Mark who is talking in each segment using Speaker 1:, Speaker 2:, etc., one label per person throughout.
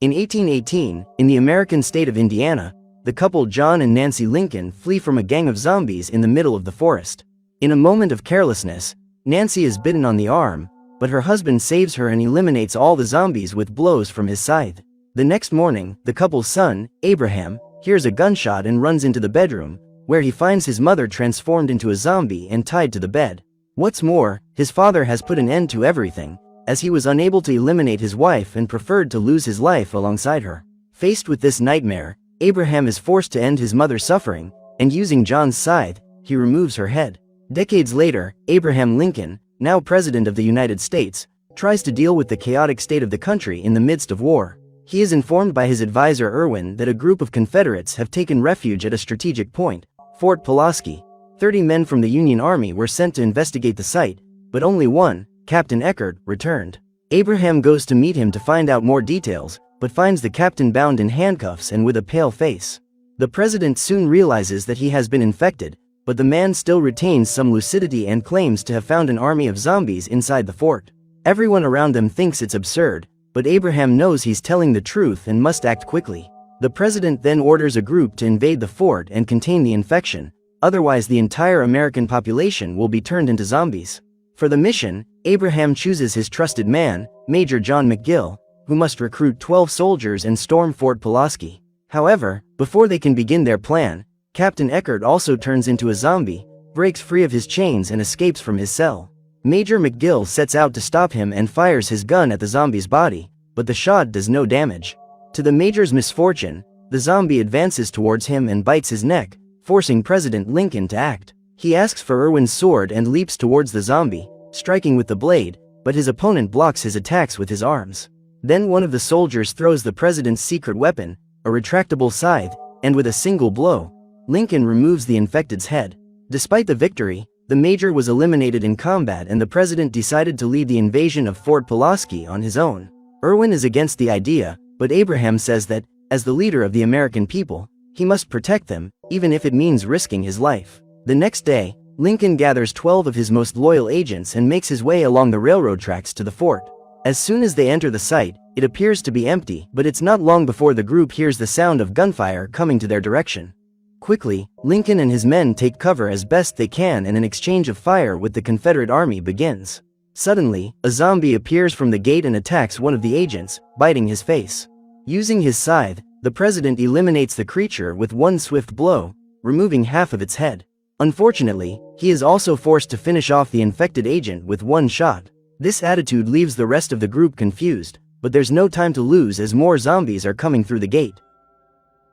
Speaker 1: In 1818, in the American state of Indiana, the couple John and Nancy Lincoln flee from a gang of zombies in the middle of the forest. In a moment of carelessness, Nancy is bitten on the arm, but her husband saves her and eliminates all the zombies with blows from his scythe. The next morning, the couple's son, Abraham, hears a gunshot and runs into the bedroom, where he finds his mother transformed into a zombie and tied to the bed. What's more, his father has put an end to everything, as he was unable to eliminate his wife and preferred to lose his life alongside her. Faced with this nightmare, Abraham is forced to end his mother's suffering, and using John's scythe, he removes her head. Decades later, Abraham Lincoln, now President of the United States, tries to deal with the chaotic state of the country in the midst of war. He is informed by his advisor Irwin that a group of Confederates have taken refuge at a strategic point, Fort Pulaski. 30 men from the Union Army were sent to investigate the site, but only one, Captain Eckert, returned. Abraham goes to meet him to find out more details, but finds the captain bound in handcuffs and with a pale face. The president soon realizes that he has been infected, but the man still retains some lucidity and claims to have found an army of zombies inside the fort. Everyone around them thinks it's absurd, but Abraham knows he's telling the truth and must act quickly. The president then orders a group to invade the fort and contain the infection, otherwise the entire American population will be turned into zombies. For the mission, Abraham chooses his trusted man, Major John McGill, who must recruit 12 soldiers and storm Fort Pulaski. However, before they can begin their plan, Captain Eckert also turns into a zombie, breaks free of his chains and escapes from his cell. Major McGill sets out to stop him and fires his gun at the zombie's body, but the shot does no damage. To the Major's misfortune, the zombie advances towards him and bites his neck, forcing President Lincoln to act. He asks for Irwin's sword and leaps towards the zombie, striking with the blade, but his opponent blocks his attacks with his arms. Then one of the soldiers throws the president's secret weapon, a retractable scythe, and with a single blow, Lincoln removes the infected's head. Despite the victory, the major was eliminated in combat and the president decided to lead the invasion of Fort Pulaski on his own. Irwin is against the idea, but Abraham says that, as the leader of the American people, he must protect them, even if it means risking his life. The next day, Lincoln gathers 12 of his most loyal agents and makes his way along the railroad tracks to the fort. As soon as they enter the site, it appears to be empty, but it's not long before the group hears the sound of gunfire coming to their direction. Quickly, Lincoln and his men take cover as best they can and an exchange of fire with the Confederate army begins. Suddenly, a zombie appears from the gate and attacks one of the agents, biting his face. Using his scythe, the president eliminates the creature with one swift blow, removing half of its head. Unfortunately, he is also forced to finish off the infected agent with one shot. This attitude leaves the rest of the group confused, but there's no time to lose as more zombies are coming through the gate.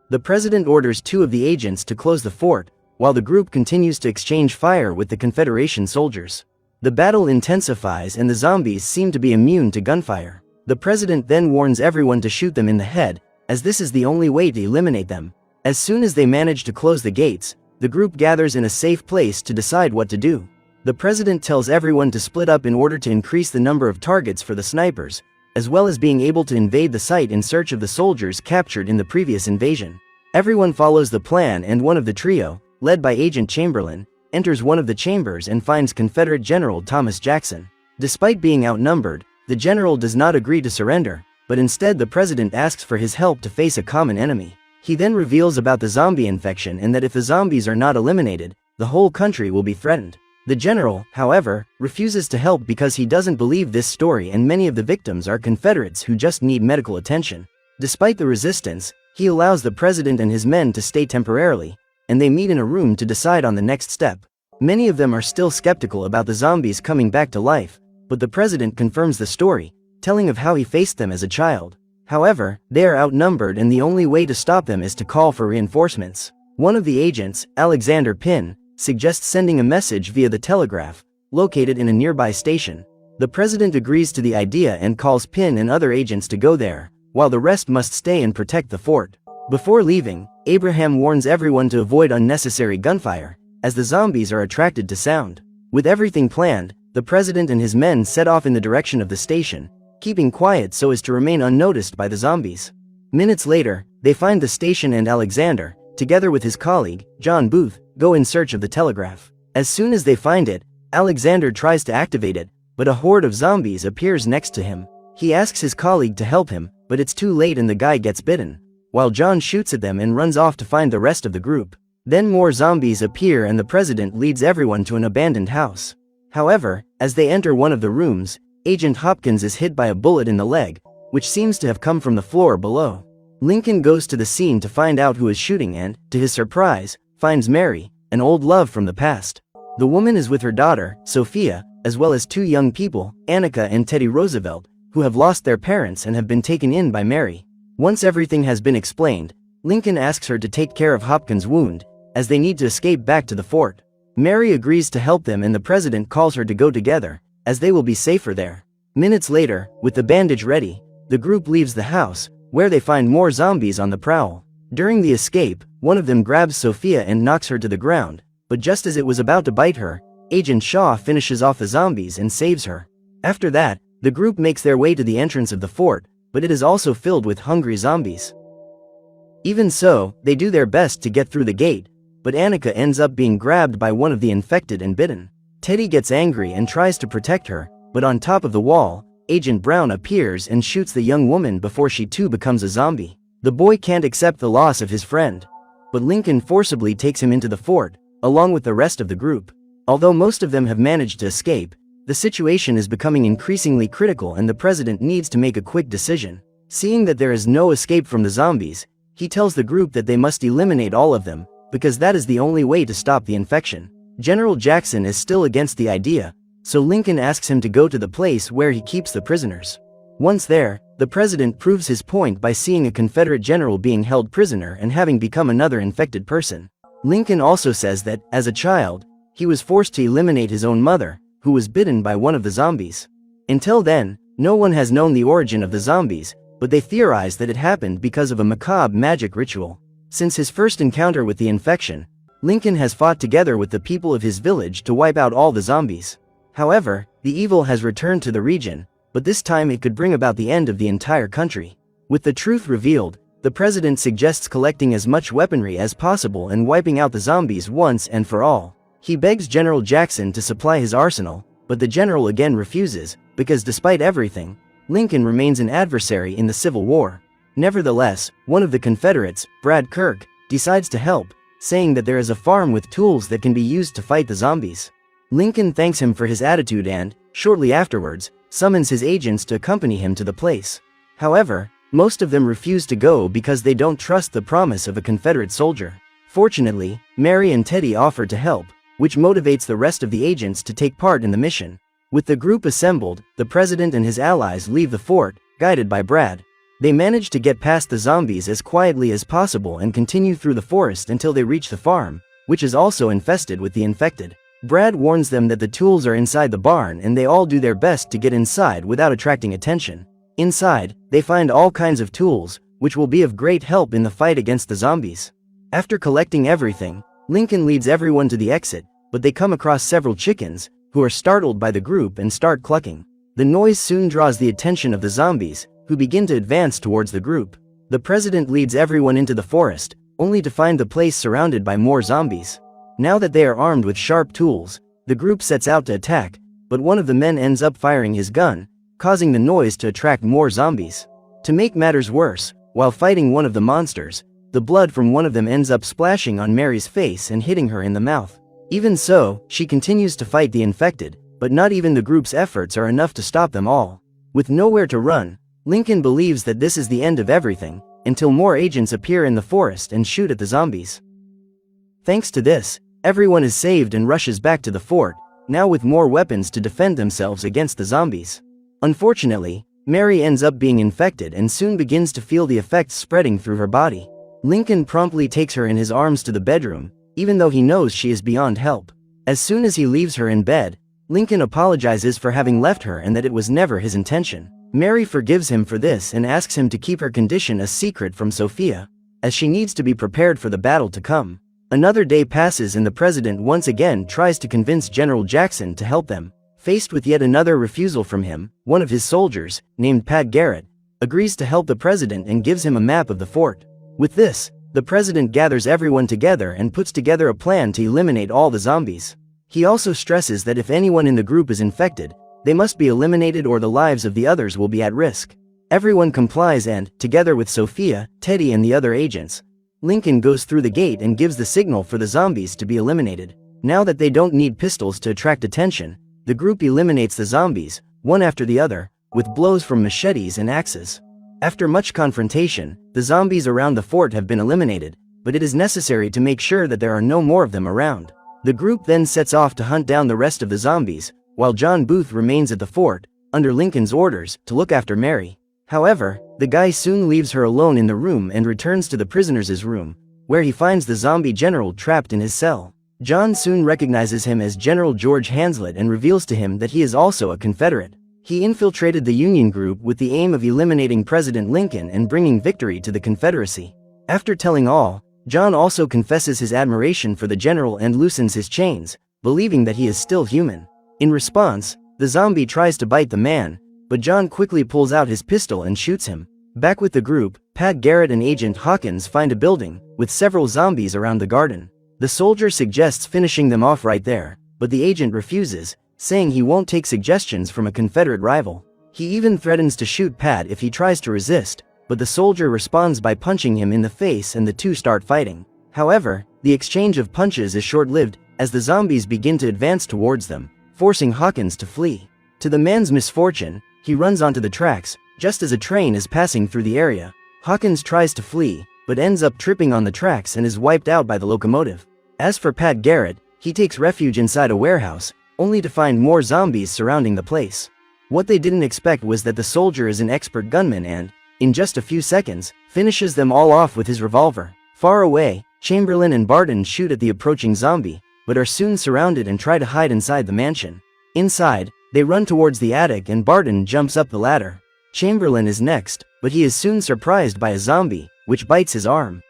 Speaker 1: The president orders 2 of the agents to close the fort, while the group continues to exchange fire with the Confederation soldiers. The battle intensifies and the zombies seem to be immune to gunfire. The president then warns everyone to shoot them in the head, as this is the only way to eliminate them. As soon as they manage to close the gates, the group gathers in a safe place to decide what to do. The president tells everyone to split up in order to increase the number of targets for the snipers, as well as being able to invade the site in search of the soldiers captured in the previous invasion. Everyone follows the plan and one of the trio, led by Agent Chamberlain, enters one of the chambers and finds Confederate General Thomas Jackson. Despite being outnumbered, the general does not agree to surrender, but instead the president asks for his help to face a common enemy. He then reveals about the zombie infection and that if the zombies are not eliminated, the whole country will be threatened. The general, however, refuses to help because he doesn't believe this story and many of the victims are Confederates who just need medical attention. Despite the resistance, he allows the president and his men to stay temporarily, and they meet in a room to decide on the next step. Many of them are still skeptical about the zombies coming back to life, but the president confirms the story, telling of how he faced them as a child. However, they are outnumbered and the only way to stop them is to call for reinforcements. One of the agents, Alexander Pinn, suggests sending a message via the telegraph, located in a nearby station. The president agrees to the idea and calls Pinn and other agents to go there, while the rest must stay and protect the fort. Before leaving, Abraham warns everyone to avoid unnecessary gunfire, as the zombies are attracted to sound. With everything planned, the president and his men set off in the direction of the station, keeping quiet so as to remain unnoticed by the zombies. Minutes later, they find the station and Alexander, together with his colleague, John Booth, go in search of the telegraph. As soon as they find it, Alexander tries to activate it, but a horde of zombies appears next to him. He asks his colleague to help him, but it's too late and the guy gets bitten, while John shoots at them and runs off to find the rest of the group. Then more zombies appear and the president leads everyone to an abandoned house. However, as they enter one of the rooms, Agent Hopkins is hit by a bullet in the leg, which seems to have come from the floor below. Lincoln goes to the scene to find out who is shooting and, to his surprise, finds Mary, an old love from the past. The woman is with her daughter, Sophia, as well as two young people, Annika and Teddy Roosevelt, who have lost their parents and have been taken in by Mary. Once everything has been explained, Lincoln asks her to take care of Hopkins' wound, as they need to escape back to the fort. Mary agrees to help them and the president calls her to go together, as they will be safer there. Minutes later, with the bandage ready, the group leaves the house, where they find more zombies on the prowl. During the escape, one of them grabs Sophia and knocks her to the ground, but just as it was about to bite her, Agent Shaw finishes off the zombies and saves her. After that, the group makes their way to the entrance of the fort, but it is also filled with hungry zombies. Even so, they do their best to get through the gate, but Annika ends up being grabbed by one of the infected and bitten. Teddy gets angry and tries to protect her, but on top of the wall, Agent Brown appears and shoots the young woman before she too becomes a zombie. The boy can't accept the loss of his friend, but Lincoln forcibly takes him into the fort, along with the rest of the group. Although most of them have managed to escape, the situation is becoming increasingly critical and the president needs to make a quick decision. Seeing that there is no escape from the zombies, he tells the group that they must eliminate all of them, because that is the only way to stop the infection. General Jackson is still against the idea, so Lincoln asks him to go to the place where he keeps the prisoners. Once there, the president proves his point by seeing a Confederate general being held prisoner and having become another infected person. Lincoln also says that, as a child, he was forced to eliminate his own mother, who was bitten by one of the zombies. Until then, no one has known the origin of the zombies, but they theorize that it happened because of a macabre magic ritual. Since his first encounter with the infection, Lincoln has fought together with the people of his village to wipe out all the zombies. However, the evil has returned to the region, but this time it could bring about the end of the entire country. With the truth revealed, the president suggests collecting as much weaponry as possible and wiping out the zombies once and for all. He begs General Jackson to supply his arsenal, but the general again refuses, because despite everything, Lincoln remains an adversary in the Civil War. Nevertheless, one of the Confederates, Brad Kirk, decides to help, saying that there is a farm with tools that can be used to fight the zombies. Lincoln thanks him for his attitude and, shortly afterwards, summons his agents to accompany him to the place. However, most of them refuse to go because they don't trust the promise of a Confederate soldier. Fortunately, Mary and Teddy offer to help, which motivates the rest of the agents to take part in the mission. With the group assembled, the president and his allies leave the fort, guided by Brad. They manage to get past the zombies as quietly as possible and continue through the forest until they reach the farm, which is also infested with the infected. Brad warns them that the tools are inside the barn and they all do their best to get inside without attracting attention. Inside, they find all kinds of tools, which will be of great help in the fight against the zombies. After collecting everything, Lincoln leads everyone to the exit, but they come across several chickens, who are startled by the group and start clucking. The noise soon draws the attention of the zombies, who begin to advance towards the group. The president leads everyone into the forest, only to find the place surrounded by more zombies. Now that they are armed with sharp tools, the group sets out to attack, but one of the men ends up firing his gun, causing the noise to attract more zombies. To make matters worse, while fighting one of the monsters, the blood from one of them ends up splashing on Mary's face and hitting her in the mouth. Even so, she continues to fight the infected, but not even the group's efforts are enough to stop them all. With nowhere to run, Lincoln believes that this is the end of everything, until more agents appear in the forest and shoot at the zombies. Thanks to this, everyone is saved and rushes back to the fort, now with more weapons to defend themselves against the zombies. Unfortunately, Mary ends up being infected and soon begins to feel the effects spreading through her body. Lincoln promptly takes her in his arms to the bedroom, even though he knows she is beyond help. As soon as he leaves her in bed, Lincoln apologizes for having left her and that it was never his intention. Mary forgives him for this and asks him to keep her condition a secret from Sophia, as she needs to be prepared for the battle to come. Another day passes and the president once again tries to convince General Jackson to help them. Faced with yet another refusal from him, one of his soldiers, named Pat Garrett, agrees to help the president and gives him a map of the fort. With this, the president gathers everyone together and puts together a plan to eliminate all the zombies. He also stresses that if anyone in the group is infected, they must be eliminated or the lives of the others will be at risk. Everyone complies and, together with Sophia, Teddy and the other agents, Lincoln goes through the gate and gives the signal for the zombies to be eliminated. Now that they don't need pistols to attract attention, the group eliminates the zombies, one after the other, with blows from machetes and axes. After much confrontation, the zombies around the fort have been eliminated, but it is necessary to make sure that there are no more of them around. The group then sets off to hunt down the rest of the zombies, while John Booth remains at the fort, under Lincoln's orders, to look after Mary. However, the guy soon leaves her alone in the room and returns to the prisoners' room, where he finds the zombie general trapped in his cell. John soon recognizes him as General George Hanslet and reveals to him that he is also a Confederate. He infiltrated the Union group with the aim of eliminating President Lincoln and bringing victory to the Confederacy. After telling all, John also confesses his admiration for the general and loosens his chains, believing that he is still human. In response, the zombie tries to bite the man, but John quickly pulls out his pistol and shoots him. Back with the group, Pat Garrett and Agent Hawkins find a building, with several zombies around the garden. The soldier suggests finishing them off right there, but the agent refuses, saying he won't take suggestions from a Confederate rival. He even threatens to shoot Pat if he tries to resist, but the soldier responds by punching him in the face and the two start fighting. However, the exchange of punches is short-lived, as the zombies begin to advance towards them, forcing Hawkins to flee. To the man's misfortune, he runs onto the tracks, just as a train is passing through the area. Hawkins tries to flee, but ends up tripping on the tracks and is wiped out by the locomotive. As for Pat Garrett, he takes refuge inside a warehouse, only to find more zombies surrounding the place. What they didn't expect was that the soldier is an expert gunman and, in just a few seconds, finishes them all off with his revolver. Far away, Chamberlain and Barton shoot at the approaching zombie, but are soon surrounded and try to hide inside the mansion. Inside, they run towards the attic and Barton jumps up the ladder. Chamberlain is next, but he is soon surprised by a zombie, which bites his arm.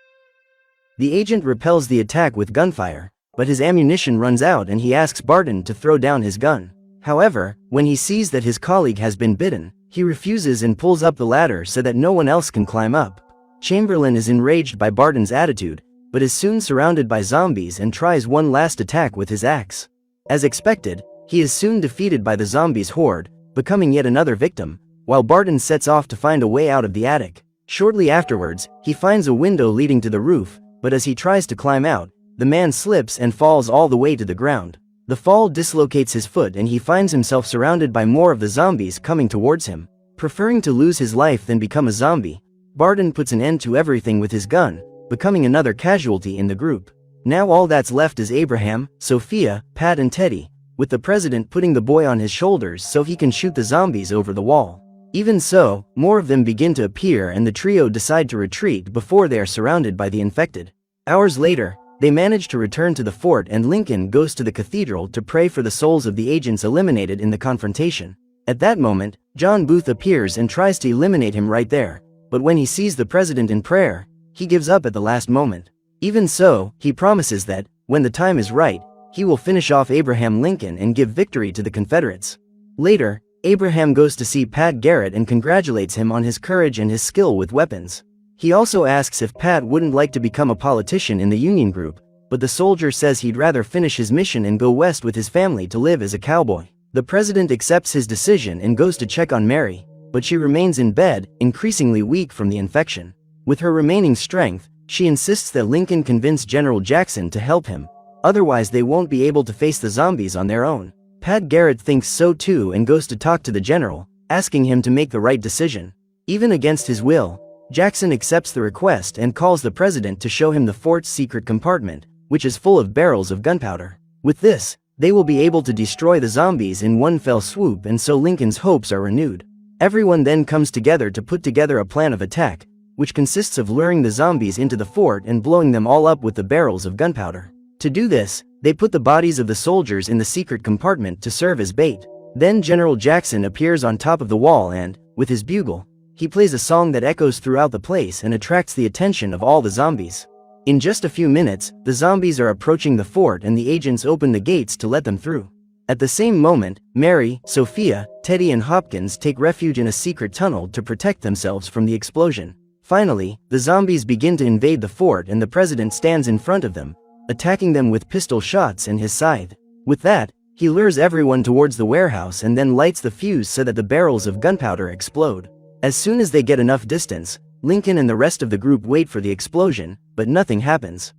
Speaker 1: The agent repels the attack with gunfire, but his ammunition runs out and he asks Barton to throw down his gun. However, when he sees that his colleague has been bitten, he refuses and pulls up the ladder so that no one else can climb up. Chamberlain is enraged by Barton's attitude, but is soon surrounded by zombies and tries one last attack with his axe. As expected, he is soon defeated by the zombies' horde, becoming yet another victim, while Barton sets off to find a way out of the attic. Shortly afterwards, he finds a window leading to the roof, but as he tries to climb out, the man slips and falls all the way to the ground. The fall dislocates his foot and he finds himself surrounded by more of the zombies coming towards him. Preferring to lose his life than become a zombie, Barton puts an end to everything with his gun, becoming another casualty in the group. Now all that's left is Abraham, Sophia, Pat and Teddy, with the president putting the boy on his shoulders so he can shoot the zombies over the wall. Even so, more of them begin to appear and the trio decide to retreat before they are surrounded by the infected. Hours later, they manage to return to the fort and Lincoln goes to the cathedral to pray for the souls of the agents eliminated in the confrontation. At that moment, John Booth appears and tries to eliminate him right there, but when he sees the president in prayer, he gives up at the last moment. Even so, he promises that, when the time is right, he will finish off Abraham Lincoln and give victory to the Confederates. Later, Abraham goes to see Pat Garrett and congratulates him on his courage and his skill with weapons. He also asks if Pat wouldn't like to become a politician in the Union group, but the soldier says he'd rather finish his mission and go west with his family to live as a cowboy. The president accepts his decision and goes to check on Mary, but she remains in bed, increasingly weak from the infection. With her remaining strength, she insists that Lincoln convince General Jackson to help him, otherwise they won't be able to face the zombies on their own. Pat Garrett thinks so too and goes to talk to the general, asking him to make the right decision. Even against his will, Jackson accepts the request and calls the president to show him the fort's secret compartment, which is full of barrels of gunpowder. With this, they will be able to destroy the zombies in one fell swoop and so Lincoln's hopes are renewed. Everyone then comes together to put together a plan of attack, which consists of luring the zombies into the fort and blowing them all up with the barrels of gunpowder. To do this, they put the bodies of the soldiers in the secret compartment to serve as bait. Then General Jackson appears on top of the wall and, with his bugle, he plays a song that echoes throughout the place and attracts the attention of all the zombies. In just a few minutes, the zombies are approaching the fort and the agents open the gates to let them through. At the same moment, Mary, Sophia, Teddy and Hopkins take refuge in a secret tunnel to protect themselves from the explosion. Finally, the zombies begin to invade the fort and the president stands in front of them, attacking them with pistol shots and his scythe. With that, he lures everyone towards the warehouse and then lights the fuse so that the barrels of gunpowder explode. As soon as they get enough distance, Lincoln and the rest of the group wait for the explosion, but nothing happens.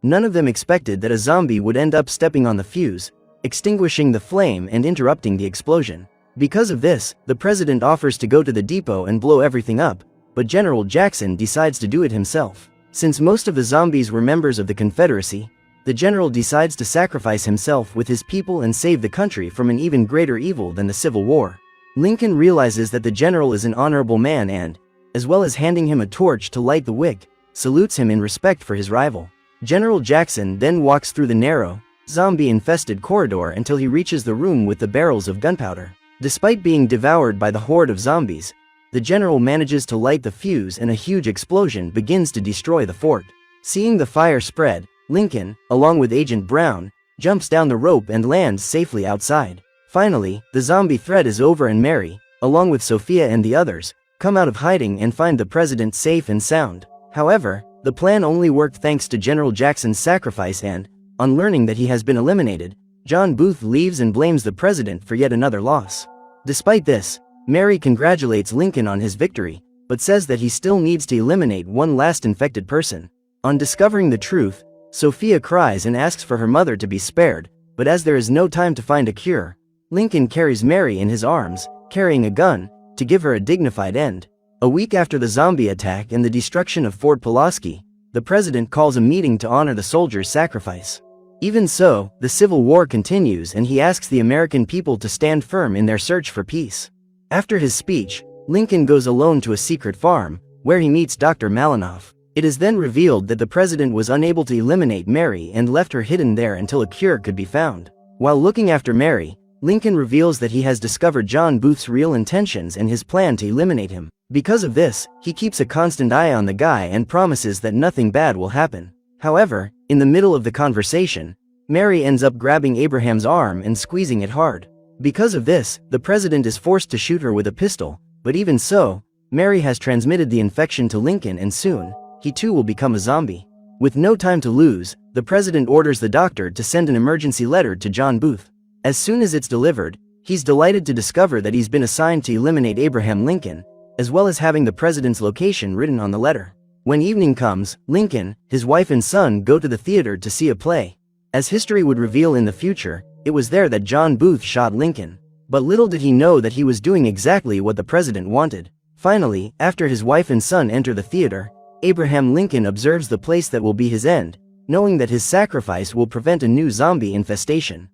Speaker 1: None of them expected that a zombie would end up stepping on the fuse, extinguishing the flame and interrupting the explosion. Because of this, the president offers to go to the depot and blow everything up, but General Jackson decides to do it himself. Since most of the zombies were members of the Confederacy, the general decides to sacrifice himself with his people and save the country from an even greater evil than the Civil War. Lincoln realizes that the general is an honorable man and, as well as handing him a torch to light the wick, salutes him in respect for his rival. General Jackson then walks through the narrow, zombie-infested corridor until he reaches the room with the barrels of gunpowder. Despite being devoured by the horde of zombies, the general manages to light the fuse and a huge explosion begins to destroy the fort. Seeing the fire spread, Lincoln, along with Agent Brown, jumps down the rope and lands safely outside. Finally, the zombie threat is over and Mary, along with Sophia and the others, come out of hiding and find the president safe and sound. However, the plan only worked thanks to General Jackson's sacrifice and, on learning that he has been eliminated, John Booth leaves and blames the president for yet another loss. Despite this, Mary congratulates Lincoln on his victory, but says that he still needs to eliminate one last infected person. On discovering the truth, Sophia cries and asks for her mother to be spared, but as there is no time to find a cure, Lincoln carries Mary in his arms, carrying a gun, to give her a dignified end. A week after the zombie attack and the destruction of Fort Pulaski, the president calls a meeting to honor the soldiers' sacrifice. Even so, the Civil War continues and he asks the American people to stand firm in their search for peace. After his speech, Lincoln goes alone to a secret farm, where he meets Dr. Malinoff. It is then revealed that the president was unable to eliminate Mary and left her hidden there until a cure could be found. While looking after Mary, Lincoln reveals that he has discovered John Booth's real intentions and his plan to eliminate him. Because of this, he keeps a constant eye on the guy and promises that nothing bad will happen. However, in the middle of the conversation, Mary ends up grabbing Abraham's arm and squeezing it hard. Because of this, the president is forced to shoot her with a pistol, but even so, Mary has transmitted the infection to Lincoln and soon, he too will become a zombie. With no time to lose, the president orders the doctor to send an emergency letter to John Booth. As soon as it's delivered, he's delighted to discover that he's been assigned to eliminate Abraham Lincoln, as well as having the president's location written on the letter. When evening comes, Lincoln, his wife and son go to the theater to see a play. As history would reveal in the future, it was there that John Booth shot Lincoln. But little did he know that he was doing exactly what the president wanted. Finally, after his wife and son enter the theater, Abraham Lincoln observes the place that will be his end, knowing that his sacrifice will prevent a new zombie infestation.